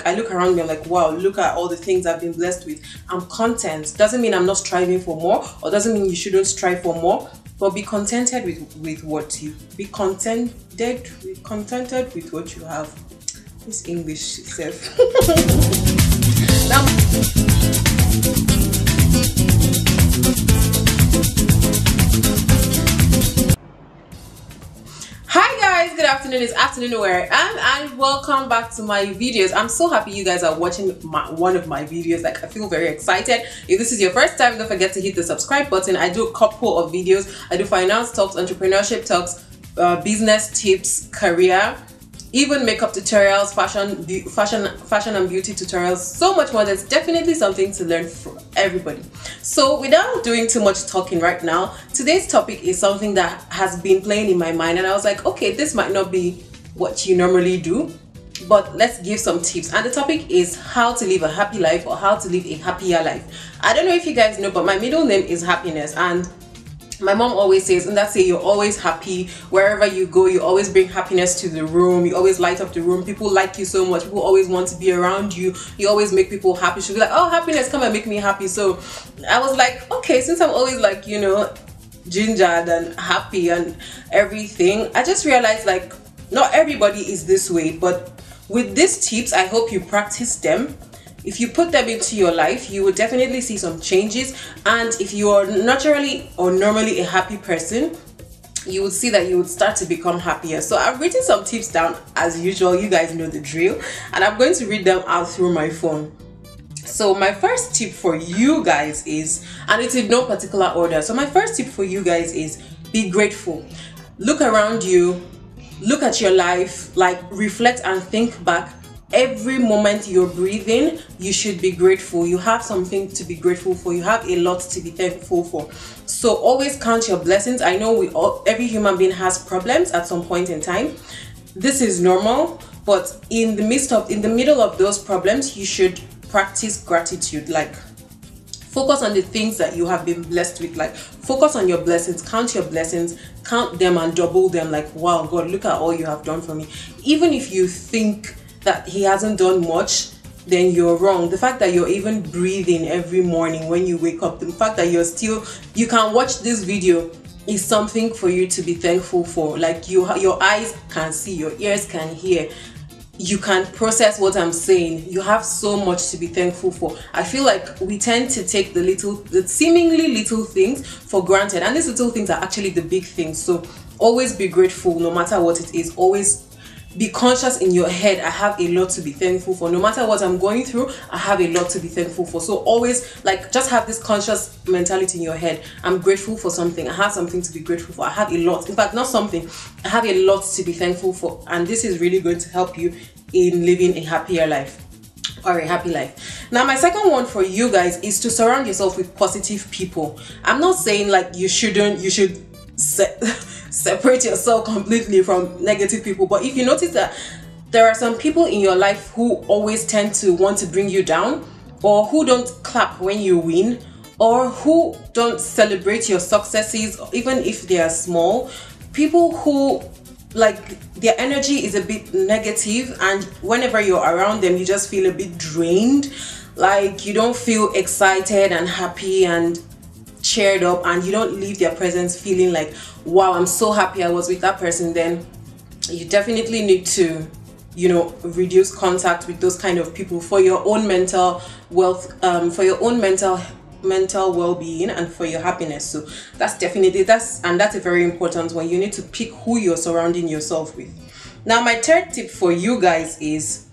Like I look around me, I'm like, wow, look at all the things I've been blessed with. I'm content. Doesn't mean I'm not striving for more, or doesn't mean you shouldn't strive for more, but be contented with what you contented with what you have. This English self. Now, good afternoon, it's afternoon where I am, and welcome back to my videos. I'm so happy you guys are watching one of my videos. Like, I feel very excited. If this is your first time, don't forget to hit the subscribe button. I do a couple of videos. I do finance talks, entrepreneurship talks, business tips, career, even makeup tutorials, fashion and beauty tutorials, so much more. There's definitely something to learn from everybody. So without doing too much talking right now, today's topic is something that has been playing in my mind, and I was like, okay, this might not be what you normally do, but let's give some tips. And the topic is how to live a happy life, or how to live a happier life. I don't know if you guys know, but my middle name is Happiness, and my mom always says, Ndatse, you're always happy. Wherever you go, you always bring happiness to the room. You always light up the room. People like you so much. People always want to be around you. You always make people happy. She'll be like, oh, Happiness, come and make me happy. So I was like, okay, since I'm always like, you know, gingered and happy and everything, I just realized like not everybody is this way. But with these tips, I hope you practice them. If you put them into your life, you will definitely see some changes. And if you are naturally or normally a happy person, you would see that you would start to become happier. So I've written some tips down as usual. You guys know the drill, and I'm going to read them out through my phone. So my first tip for you guys is, and it's in no particular order, so my first tip for you guys is be grateful. Look around you, look at your life, like reflect and think back. Every moment you're breathing, you should be grateful. You have something to be grateful for. You have a lot to be thankful for. So always count your blessings. I know every human being has problems at some point in time. This is normal, but in the middle of those problems, you should practice gratitude. Like, focus on the things that you have been blessed with. Like, focus on your blessings, count your blessings, count them and double them. Like, wow, God, look at all you have done for me. Even if you think that he hasn't done much, then you're wrong. The fact that you're even breathing every morning when you wake up, the fact that you can watch this video is something for you to be thankful for. Like, your eyes can see, your ears can hear, you can process what I'm saying. You have so much to be thankful for. I feel like we tend to take the seemingly little things for granted, and these little things are actually the big things. So always be grateful no matter what it is. Always be conscious in your head, I have a lot to be thankful for. No matter what I'm going through, I have a lot to be thankful for. So always, like, just have this conscious mentality in your head. I'm grateful for something. I have something to be grateful for. I have a lot. In fact, not something. I have a lot to be thankful for. And this is really going to help you in living a happier life, or a happy life. Now, my second one for you guys is to surround yourself with positive people. I'm not saying like you should separate yourself completely from negative people, but if you notice that there are some people in your life who always tend to want to bring you down, or who don't clap when you win, or who don't celebrate your successes even if they are small, people who, like, their energy is a bit negative, and whenever you're around them you just feel a bit drained, like you don't feel excited and happy and cheered up, and you don't leave their presence feeling like, wow, I'm so happy I was with that person. Then you definitely need to, you know, reduce contact with those kind of people for your own mental wealth, for your own mental well-being, and for your happiness. So that's a very important one. You need to pick who you're surrounding yourself with. Now, my third tip for you guys is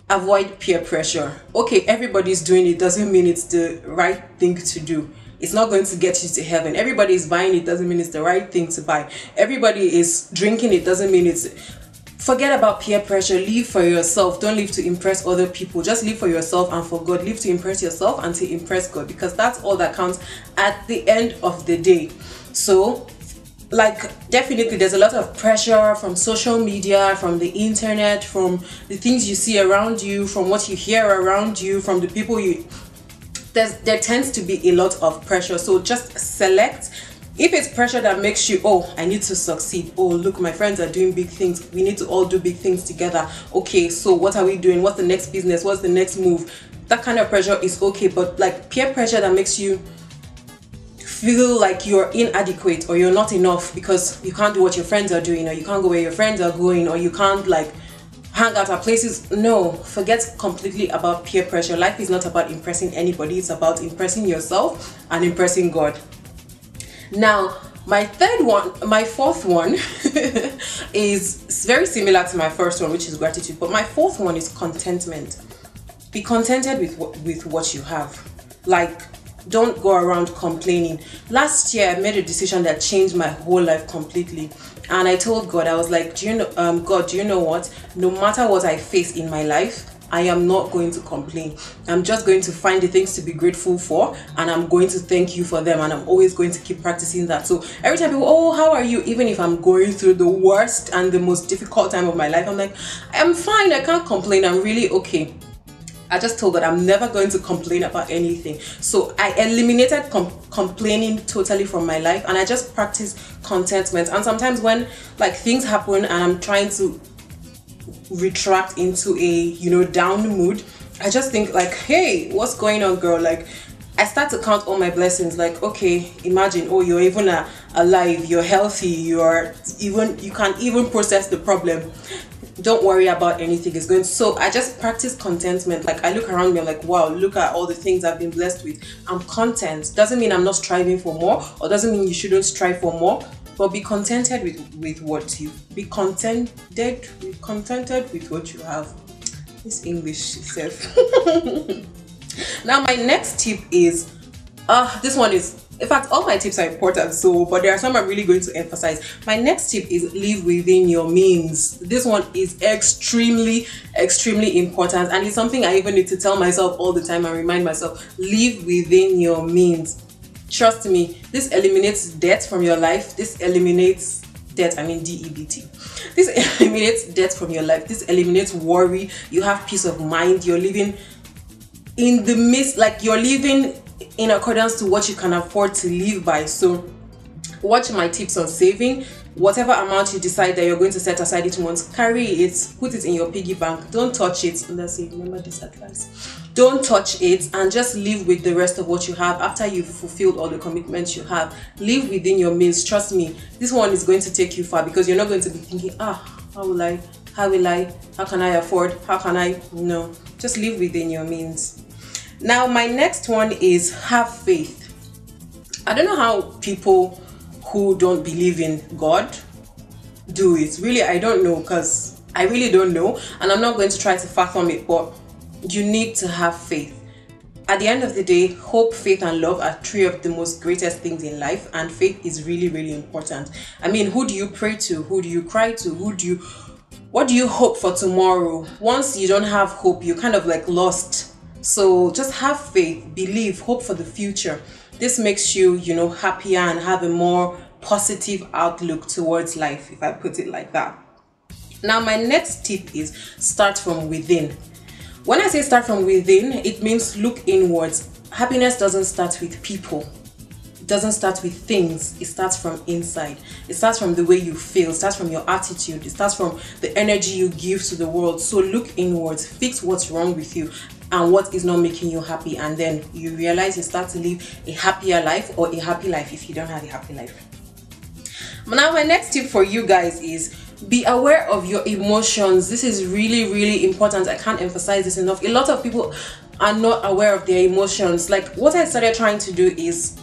avoid peer pressure. Okay, everybody's doing it doesn't mean it's the right thing to do. It's not going to get you to heaven. Everybody is buying it doesn't mean it's the right thing to buy. Everybody is drinking it doesn't mean it's... Forget about peer pressure. Live for yourself. Don't live to impress other people. Just live for yourself and for God. Live to impress yourself and to impress God, because that's all that counts at the end of the day. So, like, definitely there's a lot of pressure from social media, from the internet, from the things you see around you, from what you hear around you, from the people you... There tends to be a lot of pressure. So just select If it's pressure that makes you, oh, I need to succeed. Oh, look, my friends are doing big things. We need to all do big things together. Okay, so what are we doing? What's the next business? What's the next move? That kind of pressure is okay. But like peer pressure that makes you feel like you're inadequate or you're not enough because you can't do what your friends are doing, or you can't go where your friends are going, or you can't like hang out at places. No, forget completely about peer pressure. Life is not about impressing anybody. It's about impressing yourself and impressing God. Now, my fourth one is very similar to my first one, which is gratitude. But my fourth one is contentment. Be contented with what you have. Like, don't go around complaining. Last year, I made a decision that changed my whole life completely. And I told God, I was like, God, do you know what? No matter what I face in my life, I am not going to complain. I'm just going to find the things to be grateful for, and I'm going to thank you for them, and I'm always going to keep practicing that. So every time people, oh, how are you? Even if I'm going through the worst and the most difficult time of my life, I'm like, I'm fine, I can't complain, I'm really okay. I just told God I'm never going to complain about anything. So I eliminated complaining totally from my life, and I just practice contentment. And sometimes when like things happen and I'm trying to retract into a down mood, I just think like, hey, what's going on, girl? Like, I start to count all my blessings. Like, okay, imagine, oh, you're even alive, you're healthy, you can even process the problem. Don't worry about anything, it's going. So I just practice contentment. Like, I look around me, I'm like, wow, look at all the things I've been blessed with. I'm content. Doesn't mean I'm not striving for more, or doesn't mean you shouldn't strive for more. But be contented with what you contented with what you have. This English itself. Now my next tip is this one is, in fact, all my tips are important, but there are some I'm really going to emphasize. My next tip is live within your means. This one is extremely important, and it's something I even need to tell myself all the time and remind myself. Live within your means. Trust me, this eliminates debt from your life. This eliminates debt, I mean DEBT. This eliminates debt from your life. This eliminates worry. You have peace of mind. You're living in the midst, like you're living in accordance to what you can afford to live by. So watch my tips on saving. Whatever amount you decide that you're going to set aside each month, carry it, put it in your piggy bank. Don't touch it. Ndatse, remember this advice. Don't touch it, and just live with the rest of what you have after you've fulfilled all the commitments you have. Live within your means. Trust me, this one is going to take you far, because you're not going to be thinking, how will I, how can I afford, how can I? No, just live within your means. Now my next one is have faith. I don't know how people who don't believe in God do it. Really, I don't know, because I really don't know, and I'm not going to try to fathom it, but you need to have faith. At the end of the day, hope, faith, and love are three of the most greatest things in life, and faith is really important. I mean, who do you pray to? Who do you cry to? What do you hope for tomorrow? Once you don't have hope, you're kind of like lost. So just have faith, believe, hope for the future. This makes you, happier and have a more positive outlook towards life, if I put it like that. Now, my next tip is start from within. When I say start from within, it means look inwards. Happiness doesn't start with people. It doesn't start with things. It starts from inside. It starts from the way you feel. It starts from your attitude. It starts from the energy you give to the world. So look inwards. Fix what's wrong with you and what is not making you happy. And then you realize you start to live a happier life, or a happy life if you don't have a happy life. Now, my next tip for you guys is be aware of your emotions. This is really important. I can't emphasize this enough. A lot of people are not aware of their emotions. Like, what I started trying to do is,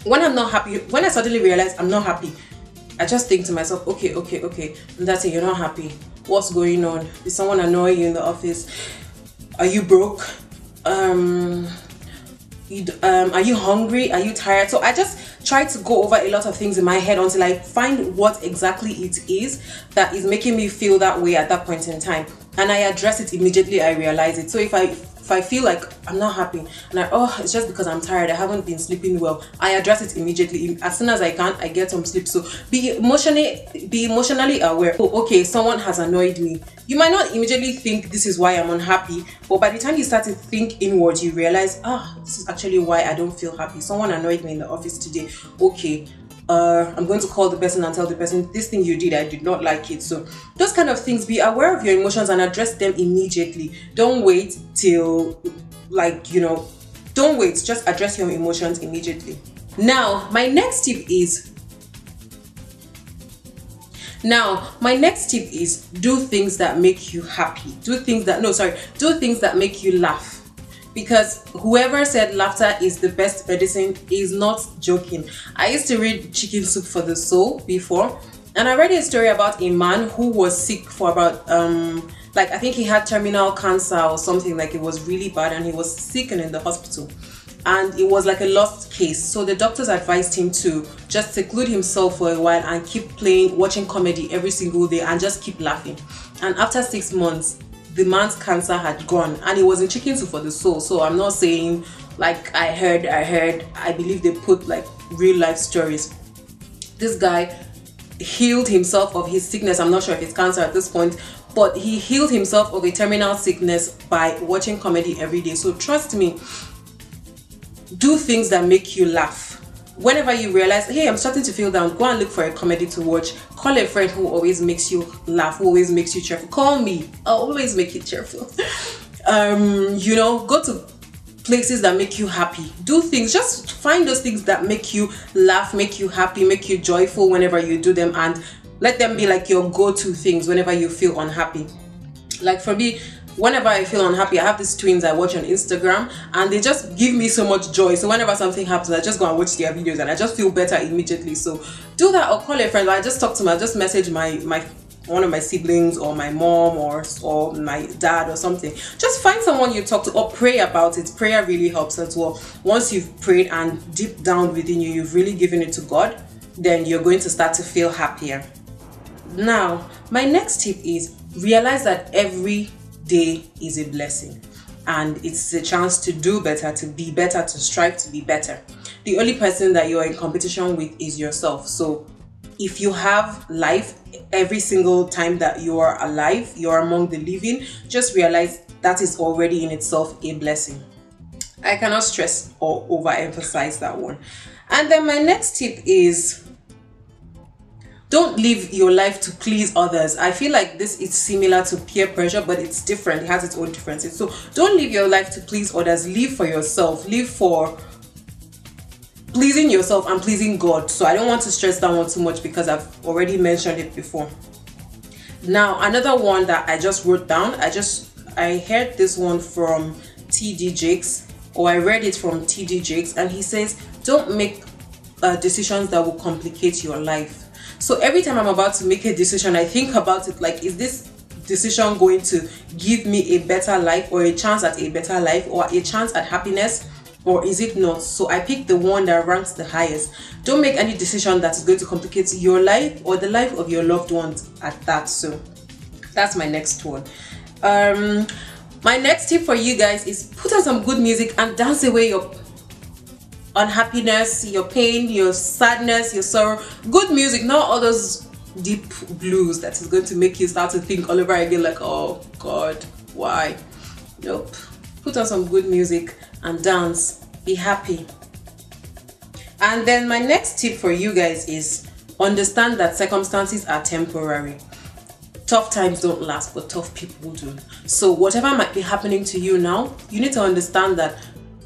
when I'm not happy, when I suddenly realize I'm not happy, I just think to myself, okay, that's it, you're not happy. What's going on? Did someone annoy you in the office? Are you broke? Are you hungry? Are you tired? So I just try to go over a lot of things in my head until I find what exactly it is that is making me feel that way at that point in time, and I address it immediately. I realize it. So if I feel like I'm not happy and it's just because I'm tired, I haven't been sleeping well, I address it immediately. As soon as I can, I get some sleep. So be emotionally aware. Oh, okay, someone has annoyed me. You might not immediately think this is why I'm unhappy, but by the time you start to think inwards, you realize, this is actually why I don't feel happy. Someone annoyed me in the office today. Okay, I'm going to call the person and tell the person, this thing you did, I did not like it. So those kind of things, be aware of your emotions and address them immediately. Don't wait till, like, you know, don't wait, just address your emotions immediately. Now my next tip is do things that make you happy. Do things that make you laugh. Because whoever said laughter is the best medicine is not joking. I used to read Chicken Soup for the Soul before, and I read a story about a man who was sick for about like, I think he had terminal cancer or something, like it was really bad, and he was sick and in the hospital, and it was like a lost case. So the doctors advised him to just seclude himself for a while and keep watching comedy every single day and just keep laughing. And after 6 months, the man's cancer had gone, and it was in Chicken Soup for the Soul. So I'm not saying like I heard, I believe they put like real life stories. This guy healed himself of his sickness. I'm not sure if it's cancer at this point, but he healed himself of a terminal sickness by watching comedy every day. So trust me, do things that make you laugh. Whenever you realize, hey, I'm starting to feel down, go and look for a comedy to watch. Call a friend who always makes you laugh, who always makes you cheerful. Call me, I'll always make you cheerful. You know, go to places that make you happy. Do things, just find those things that make you laugh, make you happy, make you joyful whenever you do them, and let them be like your go-to things whenever you feel unhappy. Like for me, whenever I feel unhappy, I have these twins I watch on Instagram, and they just give me so much joy. So whenever something happens, I just go and watch their videos and I just feel better immediately. So do that, or call a friend. I just talk to I just message one of my siblings, or my mom, or my dad, or something. Just find someone you talk to, or pray about it. Prayer really helps as well. Once you've prayed and deep down within you, you've really given it to God, then you're going to start to feel happier. Now, my next tip is realize that every day is a blessing, and it's a chance to do better, to be better, to strive to be better. The only person that you're in competition with is yourself. So if you have life every single time that you are alive, you're among the living, just realize that is already in itself a blessing. I cannot stress or overemphasize that one. And then my next tip is, don't live your life to please others. I feel like this is similar to peer pressure, but it's different. It has its own differences. So don't live your life to please others. Live for yourself. Live for pleasing yourself and pleasing God. So I don't want to stress that one too much because I've already mentioned it before. Now, another one that I just wrote down, I heard this one from TD Jakes, or I read it from TD Jakes, and he says, don't make decisions that will complicate your life. So every time I'm about to make a decision, I think about it like, is this decision going to give me a better life, or a chance at a better life, or a chance at happiness, or is it not? So I pick the one that ranks the highest. Don't make any decision that is going to complicate your life or the life of your loved ones at that. So that's my next one. My next tip for you guys is put on some good music and dance away your unhappiness, your pain, your sadness, your sorrow. Good music, not all those deep blues that is going to make you start to think all over again like, oh God, why? Nope. Put on some good music and dance, be happy. And then my next tip for you guys is understand that circumstances are temporary. Tough times don't last, but tough people do. So whatever might be happening to you now, you need to understand that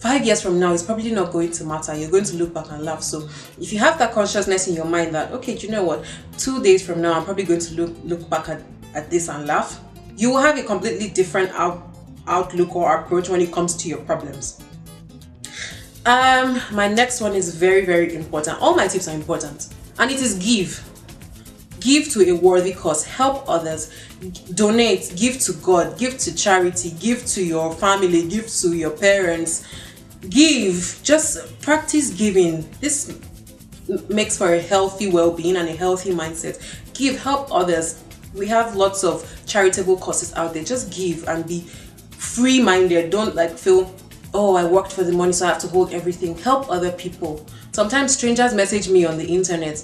5 years from now, it's probably not going to matter. You're going to look back and laugh. So if you have that consciousness in your mind that, okay, do you know what, 2 days from now, I'm probably going to look back at this and laugh, you will have a completely different outlook or approach when it comes to your problems. My next one is very, very important. All my tips are important, and it is give. Give to a worthy cause, help others, donate, give to God, give to charity, give to your family, give to your parents. Give, just practice giving. This makes for a healthy well-being and a healthy mindset. Give, help others. We have lots of charitable causes out there. Just give and be free-minded. Don't like feel, oh, I worked for the money so I have to hold everything. Help other people. Sometimes strangers message me on the internet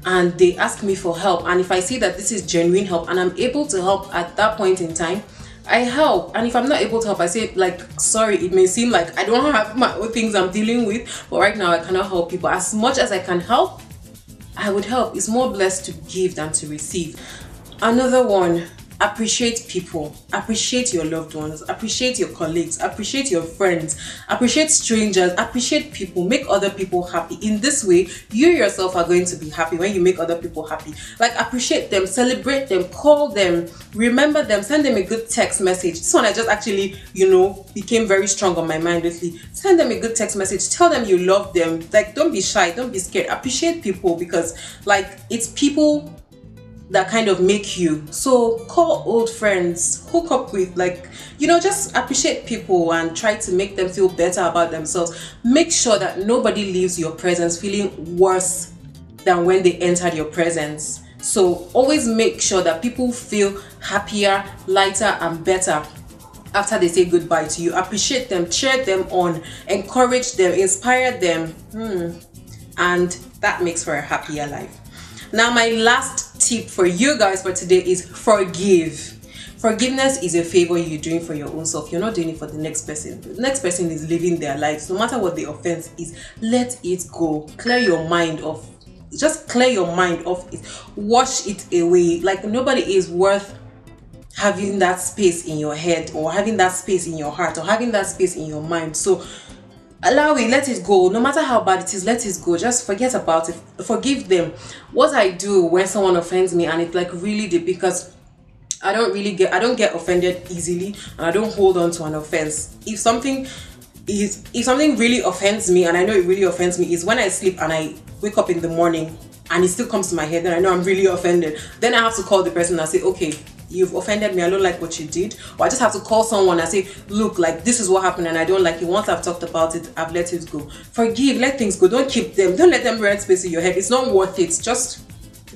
and they ask me for help, and if I see that this is genuine help and I'm able to help at that point in time, I help. And if I'm not able to help, I say like, sorry, it may seem like I don't have my own things I'm dealing with, but right now I cannot help people. As much as I can help, I would help. It's more blessed to give than to receive. Another one, appreciate people, appreciate your loved ones, appreciate your colleagues, appreciate your friends, appreciate strangers, appreciate people, make other people happy. In this way, you yourself are going to be happy when you make other people happy. Like, appreciate them, celebrate them, call them, remember them, send them a good text message. This one I just actually, became very strong on my mind lately. Send them a good text message, tell them you love them. Like, don't be shy, don't be scared. Appreciate people, because like, it's people that kind of make you. So call old friends, hook up with, just appreciate people and try to make them feel better about themselves. Make sure that nobody leaves your presence feeling worse than when they entered your presence. So always make sure that people feel happier, lighter, and better after they say goodbye to you. Appreciate them, cheer them on, encourage them, inspire them, and that makes for a happier life. Now, my last tip for you guys for today is forgive. Forgiveness is a favor you're doing for your own self. You're not doing it for the next person. The next person is living their lives. No matter what the offense is, let it go. Clear your mind of. Just clear your mind of it. Wash it away. Like, nobody is worth having that space in your head, or having that space in your heart, or having that space in your mind. So allow it, let it go. No matter how bad it is, let it go. Just forget about it. Forgive them. What I do when someone offends me, and it's like really deep, because I don't get offended easily, and I don't hold on to an offense. If something really offends me, and I know it really offends me, is when I sleep and I wake up in the morning and it still comes to my head, then I know I'm really offended. Then I have to call the person and say, okay, you've offended me, I don't like what you did. Or I just have to call someone and say, look, like, this is what happened and I don't like it. Once I've talked about it, I've let it go. Forgive, let things go. Don't keep them. Don't let them rent space in your head. It's not worth it. Just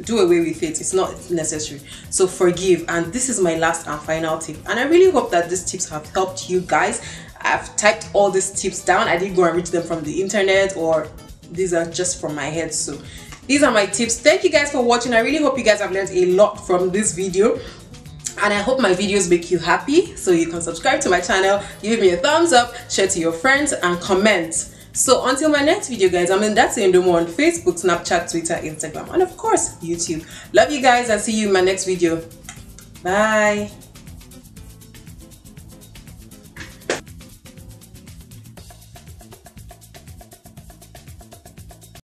do away with it. It's not necessary. So forgive. And this is my last and final tip. And I really hope that these tips have helped you guys. I've typed all these tips down. I didn't go and read them from the internet, or these are just from my head. So these are my tips. Thank you guys for watching. I really hope you guys have learned a lot from this video. And I hope my videos make you happy. So you can subscribe to my channel, give me a thumbs up, share to your friends, and comment. So until my next video, guys, I'm NdatseNdomo on Facebook, Snapchat, Twitter, Instagram, and of course, YouTube. Love you guys, and see you in my next video. Bye.